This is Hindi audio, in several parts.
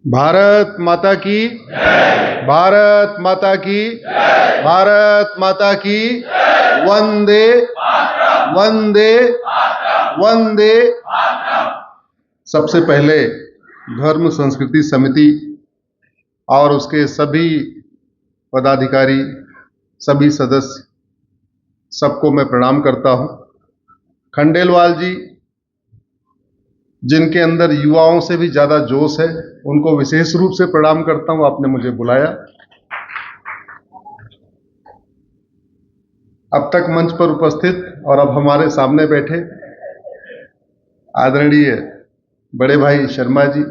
भारत माता की, भारत माता की, भारत माता की, वंदे वंदे वंदे। सबसे पहले धर्म संस्कृति समिति और उसके सभी पदाधिकारी, सभी सदस्य, सबको मैं प्रणाम करता हूं। खंडेलवाल जी, जिनके अंदर युवाओं से भी ज्यादा जोश है, उनको विशेष रूप से प्रणाम करता हूं। आपने मुझे बुलाया। अब तक मंच पर उपस्थित और अब हमारे सामने बैठे आदरणीय बड़े भाई शर्मा जी,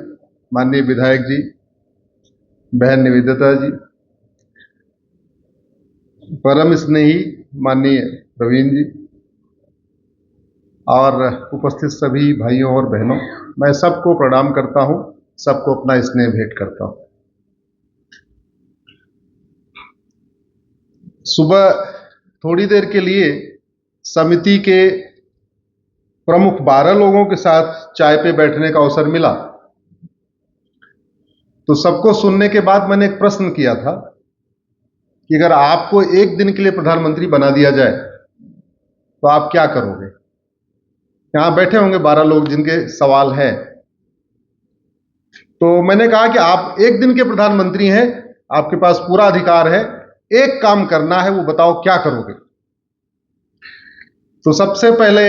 माननीय विधायक जी, बहन निवेदिता जी, परम स्नेही माननीय प्रवीण जी और उपस्थित सभी भाइयों और बहनों, मैं सबको प्रणाम करता हूं, सबको अपना स्नेह भेंट करता हूं। सुबह थोड़ी देर के लिए समिति के प्रमुख 12 लोगों के साथ चाय पे बैठने का अवसर मिला, तो सबको सुनने के बाद मैंने एक प्रश्न किया था कि अगर आपको एक दिन के लिए प्रधानमंत्री बना दिया जाए तो आप क्या करोगे। यहां बैठे होंगे 12 लोग जिनके सवाल है, तो मैंने कहा कि आप एक दिन के प्रधानमंत्री हैं, आपके पास पूरा अधिकार है, एक काम करना है, वो बताओ क्या करोगे। तो सबसे पहले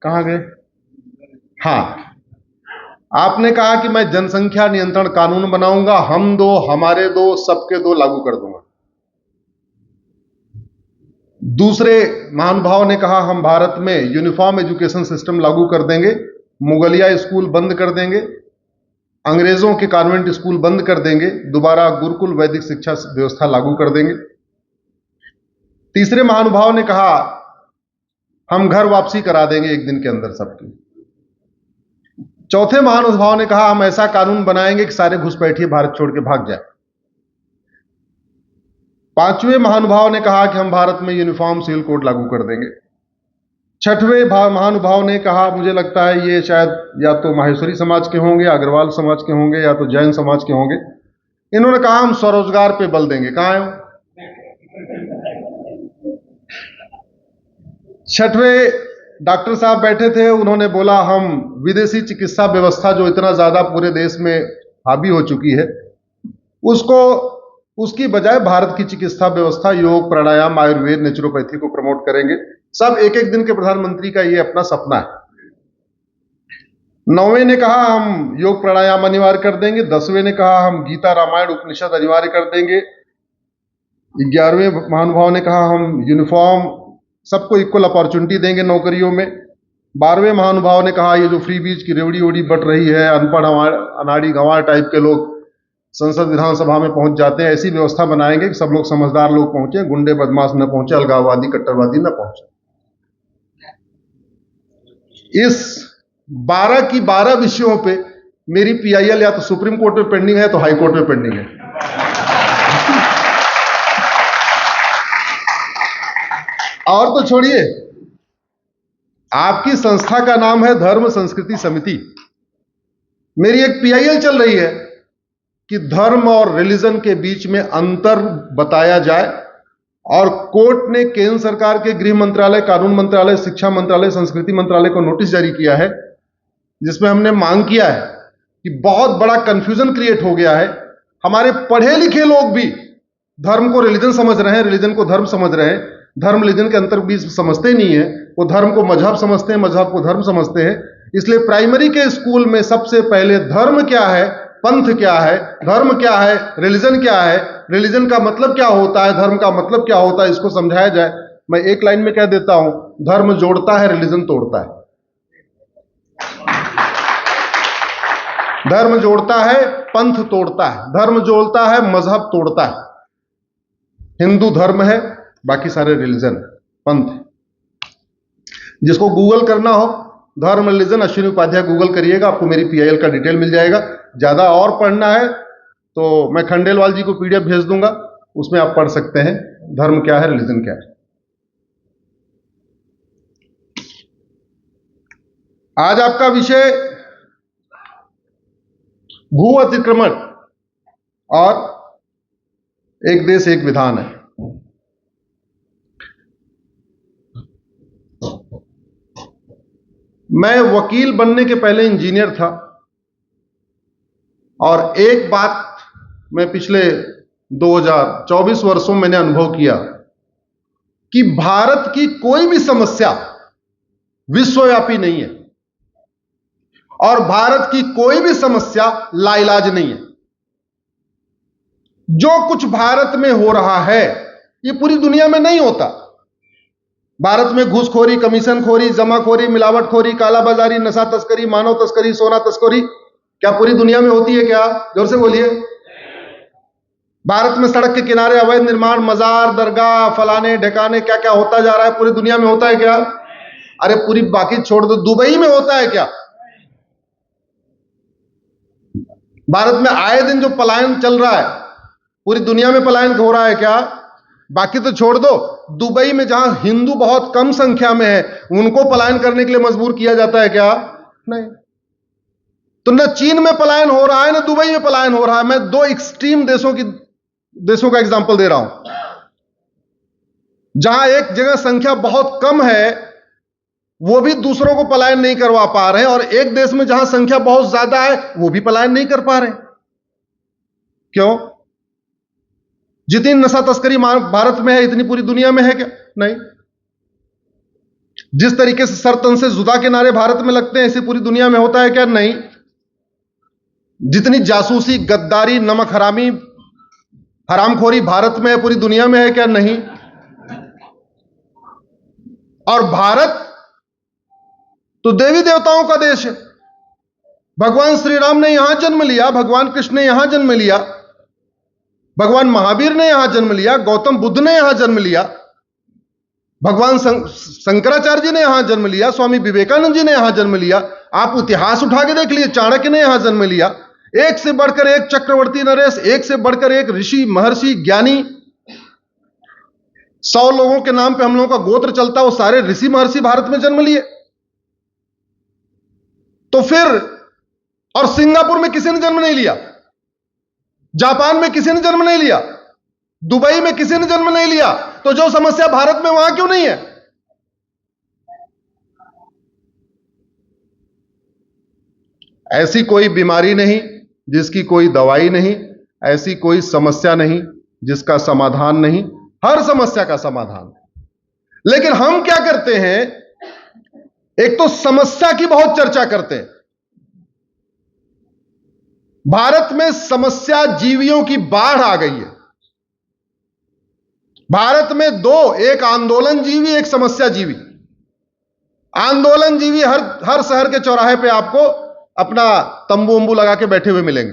कहां गए, हां, आपने कहा कि मैं जनसंख्या नियंत्रण कानून बनाऊंगा, हम दो, हमारे दो, सबके दो लागू कर दूंगा। दूसरे महानुभाव ने कहा हम भारत में यूनिफॉर्म एजुकेशन सिस्टम लागू कर देंगे, मुगलिया स्कूल बंद कर देंगे, अंग्रेजों के कॉन्वेंट स्कूल बंद कर देंगे, दोबारा गुरुकुल वैदिक शिक्षा व्यवस्था लागू कर देंगे। तीसरे महानुभाव ने कहा हम घर वापसी करा देंगे एक दिन के अंदर सबकी। चौथे महानुभाव ने कहा हम ऐसा कानून बनाएंगे कि सारे घुसपैठिए भारत छोड़ के भाग जाए। पांचवें महानुभाव ने कहा कि हम भारत में यूनिफॉर्म सिविल कोड लागू कर देंगे। छठवें महानुभाव ने कहा, मुझे लगता है ये शायद या तो माहेश्वरी समाज के होंगे, अग्रवाल समाज के होंगे, या तो जैन समाज के होंगे, इन्होंने कहा हम स्वरोजगार पे बल देंगे। कहां है वो? छठवें डॉक्टर साहब बैठे थे, उन्होंने बोला हम विदेशी चिकित्सा व्यवस्था जो इतना ज्यादा पूरे देश में हावी हो चुकी है, उसकी बजाय भारत की चिकित्सा व्यवस्था योग, प्राणायाम, आयुर्वेद, नेचुरोपैथी को प्रमोट करेंगे। सब एक एक दिन के प्रधानमंत्री का ये अपना सपना है। 9वें ने कहा हम योग प्राणायाम अनिवार्य कर देंगे। 10वें ने कहा हम गीता रामायण उपनिषद अनिवार्य कर देंगे। 11वें महानुभाव ने कहा हम यूनिफॉर्म, सबको इक्वल अपॉर्चुनिटी देंगे नौकरियों में। 12वें महानुभाव ने कहा ये जो फ्री बीज की रेवड़ी ओड़ी बट रही है, अनपढ़ अनाड़ी गंवार टाइप के लोग संसद विधानसभा में पहुंच जाते हैं, ऐसी व्यवस्था बनाएंगे कि सब लोग समझदार लोग पहुंचे, गुंडे बदमाश न पहुंचे, अलगाववादी कट्टरवादी न पहुंचे। इस 12 की 12 विषयों पे मेरी पीआईएल या तो सुप्रीम कोर्ट में पेंडिंग है तो हाई कोर्ट में पेंडिंग है। और तो छोड़िए, आपकी संस्था का नाम है धर्म संस्कृति समिति। मेरी एक पीआईएल चल रही है कि धर्म और रिलीजन के बीच में अंतर बताया जाए, और कोर्ट ने केंद्र सरकार के गृह मंत्रालय, कानून मंत्रालय, शिक्षा मंत्रालय, संस्कृति मंत्रालय को नोटिस जारी किया है, जिसमें हमने मांग किया है कि बहुत बड़ा कंफ्यूजन क्रिएट हो गया है। हमारे पढ़े लिखे लोग भी धर्म को रिलीजन समझ रहे हैं, रिलीजन को धर्म समझ रहे हैं, धर्म रिलीजन के अंतर बीच समझते नहीं है। वो धर्म को मजहब समझते हैं, मजहब को धर्म समझते हैं। इसलिए प्राइमरी के स्कूल में सबसे पहले धर्म क्या है, पंथ क्या है, धर्म क्या है, रिलीजन क्या है, रिलीजन का मतलब क्या होता है, धर्म का मतलब क्या होता है, इसको समझाया जाए। मैं एक लाइन में कह देता हूं, धर्म जोड़ता है, रिलीजन तोड़ता है। धर्म जोड़ता है, पंथ तोड़ता है। धर्म जोड़ता है, मजहब तोड़ता है। हिंदू धर्म है, बाकी सारे रिलीजन, पंथ। जिसको गूगल करना हो, धर्म रिलीजन अश्विनी उपाध्याय गूगल करिएगा, आपको मेरी पीआईएल का डिटेल मिल जाएगा। ज्यादा और पढ़ना है तो मैं खंडेलवाल जी को पीडीएफ भेज दूंगा, उसमें आप पढ़ सकते हैं धर्म क्या है, रिलीजन क्या है। आज आपका विषय भू अतिक्रमण और एक देश एक विधान है। मैं वकील बनने के पहले इंजीनियर था और एक बात मैं पिछले 2024 वर्षों में मैंने अनुभव किया कि भारत की कोई भी समस्या विश्वव्यापी नहीं है और भारत की कोई भी समस्या लाइलाज नहीं है। जो कुछ भारत में हो रहा है ये पूरी दुनिया में नहीं होता। भारत में घूसखोरी, कमीशनखोरी, जमाखोरी, मिलावटखोरी, कालाबाजारी, नशा तस्करी, मानव तस्करी, सोना तस्करी क्या पूरी दुनिया में होती है क्या? जोर से बोलिए। भारत में सड़क के किनारे अवैध निर्माण, मजार, दरगाह, फलाने ढिकाने क्या क्या होता जा रहा है, पूरी दुनिया में होता है क्या? अरे पूरी बाकी छोड़ दो, दुबई में होता है क्या? भारत में आए दिन जो पलायन चल रहा है पूरी दुनिया में पलायन हो रहा है क्या? बाकी तो छोड़ दो, दुबई में जहां हिंदू बहुत कम संख्या में है उनको पलायन करने के लिए मजबूर किया जाता है क्या? नहीं। तो न चीन में पलायन हो रहा है न दुबई में पलायन हो रहा है। मैं दो एक्सट्रीम देशों का एग्जांपल दे रहा हूं जहां एक जगह संख्या बहुत कम है वो भी दूसरों को पलायन नहीं करवा पा रहे हैं और एक देश में जहां संख्या बहुत ज्यादा है वो भी पलायन नहीं कर पा रहे। क्यों? जितनी नशा तस्करी भारत में है इतनी पूरी दुनिया में है क्या? नहीं। जिस तरीके से सर तन से जुदा के नारे भारत में लगते हैं इसे पूरी दुनिया में होता है क्या? नहीं। जितनी जासूसी, गद्दारी, नमक हरामी, हरामखोरी भारत में है पूरी दुनिया में है क्या? नहीं। और भारत तो देवी देवताओं का देश है। भगवान श्री राम ने यहां जन्म लिया, भगवान कृष्ण ने यहां जन्म लिया, भगवान महावीर ने यहां जन्म लिया, गौतम बुद्ध ने यहां जन्म लिया, भगवान शंकराचार्य जी ने यहां जन्म लिया, स्वामी विवेकानंद जी ने यहां जन्म लिया। आप इतिहास उठा के देख लिए, चाणक्य ने यहां जन्म लिया। एक से बढ़कर एक चक्रवर्ती नरेश, एक से बढ़कर एक ऋषि, महर्षि, ज्ञानी। 100 लोगों के नाम पे हम लोगों का गोत्र चलता, वो सारे ऋषि महर्षि भारत में जन्म लिए। तो फिर और सिंगापुर में किसी ने जन्म नहीं लिया, जापान में किसी ने जन्म नहीं लिया, दुबई में किसी ने जन्म नहीं लिया। तो जो समस्या भारत में वहां क्यों नहीं है? ऐसी कोई बीमारी नहीं जिसकी कोई दवाई नहीं, ऐसी कोई समस्या नहीं जिसका समाधान नहीं। हर समस्या का समाधान है। लेकिन हम क्या करते हैं, एक तो समस्या की बहुत चर्चा करते हैं। भारत में समस्या जीवियों की बाढ़ आ गई है। भारत में दो, एक आंदोलन जीवी, एक समस्या जीवी। आंदोलन जीवी हर शहर के चौराहे पे आपको अपना तंबू वंबू लगा के बैठे हुए मिलेंगे,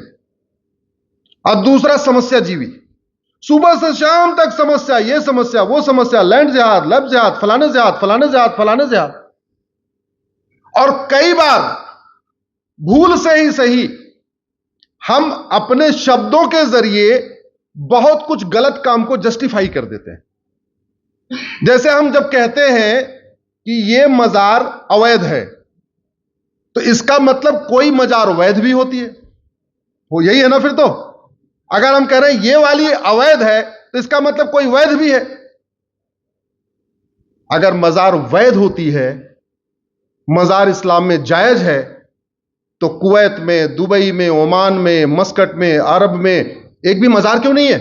और दूसरा समस्या जीवी, सुबह से शाम तक समस्या, ये समस्या वो समस्या, लैंड जिहाद, लब जिहाद, फलाने जिहाद, फलाने जिहाद, फलाने जिहाद। और कई बार भूल से ही सही हम अपने शब्दों के जरिए बहुत कुछ गलत काम को जस्टिफाई कर देते हैं। जैसे हम जब कहते हैं कि यह मजार अवैध है तो इसका मतलब कोई मजार वैध भी होती है, वो यही है ना? फिर तो अगर हम कह रहे हैं ये वाली अवैध है तो इसका मतलब कोई वैध भी है। अगर मजार वैध होती है, मजार इस्लाम में जायज है, तो कुवैत में, दुबई में, ओमान में, मस्कट में, अरब में एक भी मजार क्यों नहीं है?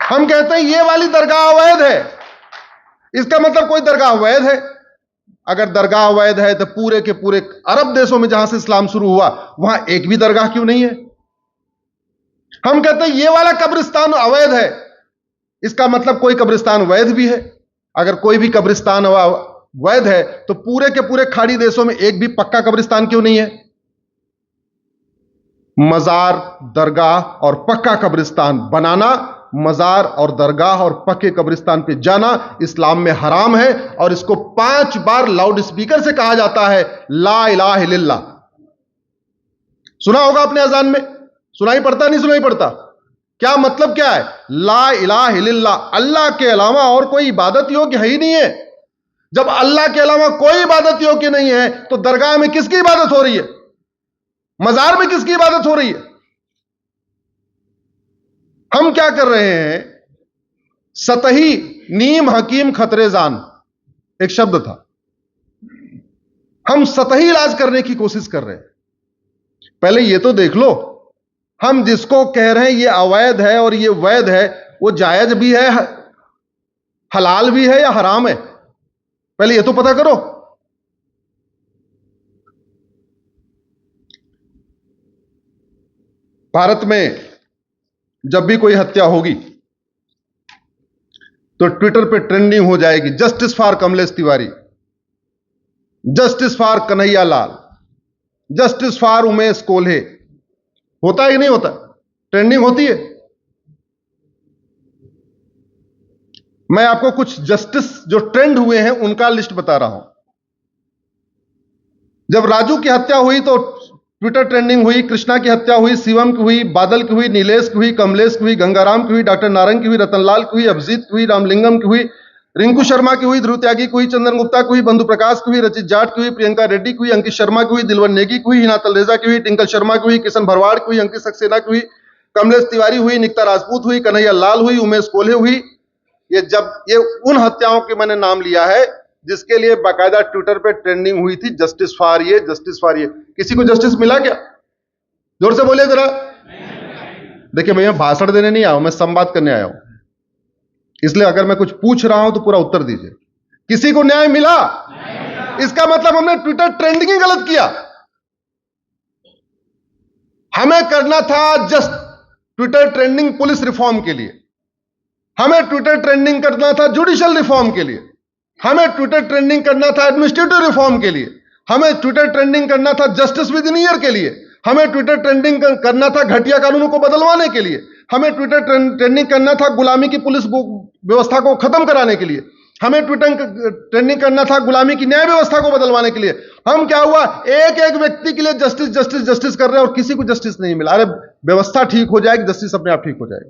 हम कहते हैं ये वाली दरगाह अवैध है, इसका मतलब कोई दरगाह वैध है। अगर दरगाह वैध है तो पूरे के पूरे अरब देशों में जहां से इस्लाम शुरू हुआ वहां एक भी दरगाह क्यों नहीं है? हम कहते हैं ये वाला कब्रिस्तान अवैध है, इसका मतलब कोई कब्रिस्तान वैध भी है। अगर कोई भी कब्रिस्तान वैध है तो पूरे के पूरे खाड़ी देशों में एक भी पक्का कब्रिस्तान क्यों नहीं है? मजार, दरगाह और पक्का कब्रिस्तान बनाना, मजार और दरगाह और पक्के कब्रिस्तान पे जाना इस्लाम में हराम है। और इसको 5 बार लाउड स्पीकर से कहा जाता है, ला इलाहा इल्लल्लाह। सुना होगा आपने अजान में, सुनाई पड़ता नहीं सुनाई पड़ता? क्या मतलब क्या है? ला इलाहा इल्लल्लाह, अल्लाह के अलावा और कोई इबादत योग्य है ही नहीं है। जब अल्लाह के अलावा कोई इबादत योग्य नहीं है तो दरगाह में किसकी इबादत हो रही है? मजार में किसकी इबादत हो रही है? हम क्या कर रहे हैं? सतही नीम हकीम खतरे जान एक शब्द था। हम सतही इलाज करने की कोशिश कर रहे हैं। पहले ये तो देख लो, हम जिसको कह रहे हैं ये अवैध है और ये वैध है, वो जायज भी है, हलाल भी है या हराम है? पहले ये तो पता करो। भारत में जब भी कोई हत्या होगी तो ट्विटर पे ट्रेंडिंग हो जाएगी, justice for Kamlesh Tiwari, justice for Kanhaiya Lal, justice for Umesh Kolhe. होता है कि नहीं होता? ट्रेंडिंग होती है। मैं आपको कुछ जस्टिस जो ट्रेंड हुए हैं उनका लिस्ट बता रहा हूं। जब राजू की हत्या हुई तो ट्विटर ट्रेंडिंग हुई, कृष्णा की हत्या हुई, शिवम की हुई, बादल की हुई, नीलेश की हुई, कमलेश की हुई, गंगाराम की हुई, डॉक्टर नारंग की हुई, रतनलाल की हुई, अभिजीत की हुई, रामलिंगम की हुई, रिंकू शर्मा की हुई, ध्रुव त्यागी की हुई, चंदन गुप्ता की हुई, बंधु प्रकाश की हुई, रचित जाट की हुई, प्रियंका रेड्डी की हुई, अंकित शर्मा की हुई, दिलवर नेगी की हुई, हिना तलरेजा की हुई, टिंकल शर्मा की हुई, किशन भरवाड़ की हुई, अंकित सक्सेना की हुई, कमलेश तिवारी हुई, निकिता राजपूत हुई, कन्हैया लाल हुई, उमेश कोल्हे हुई। ये उन हत्याओं के मैंने नाम लिया है जिसके लिए बाकायदा ट्विटर पे ट्रेंडिंग हुई थी, जस्टिस फॉर ये, जस्टिस फॉर ये। किसी को जस्टिस मिला क्या? जोर से बोलिए जरा। देखिए भैया, भाषण देने नहीं आया हूं, मैं संवाद करने आया हूं, इसलिए अगर मैं कुछ पूछ रहा हूं तो पूरा उत्तर दीजिए। किसी को न्याय मिला? इसका मतलब हमने ट्विटर ट्रेंडिंग ही गलत किया। हमें करना था just Twitter trending police reform के लिए, हमें ट्विटर ट्रेंडिंग करना था जुडिशियल रिफॉर्म के लिए, हमें ट्विटर ट्रेंडिंग करना था एडमिनिस्ट्रेटिव रिफॉर्म के लिए, हमें ट्विटर ट्रेंडिंग करना था जस्टिस विद इन ईयर के लिए, हमें ट्विटर ट्रेंडिंग करना था घटिया कानूनों को बदलवाने के लिए, हमें ट्विटर ट्रेंडिंग करना था गुलामी की पुलिस व्यवस्था को खत्म कराने के लिए, हमें ट्विटर ट्रेंडिंग करना था गुलामी की न्याय व्यवस्था को बदलवाने के लिए। हम क्या हुआ, एक एक व्यक्ति के लिए जस्टिस जस्टिस जस्टिस कर रहे हैं और किसी को जस्टिस नहीं मिला। अरे व्यवस्था ठीक हो जाएगी, जस्टिस अपने आप ठीक हो जाएगा।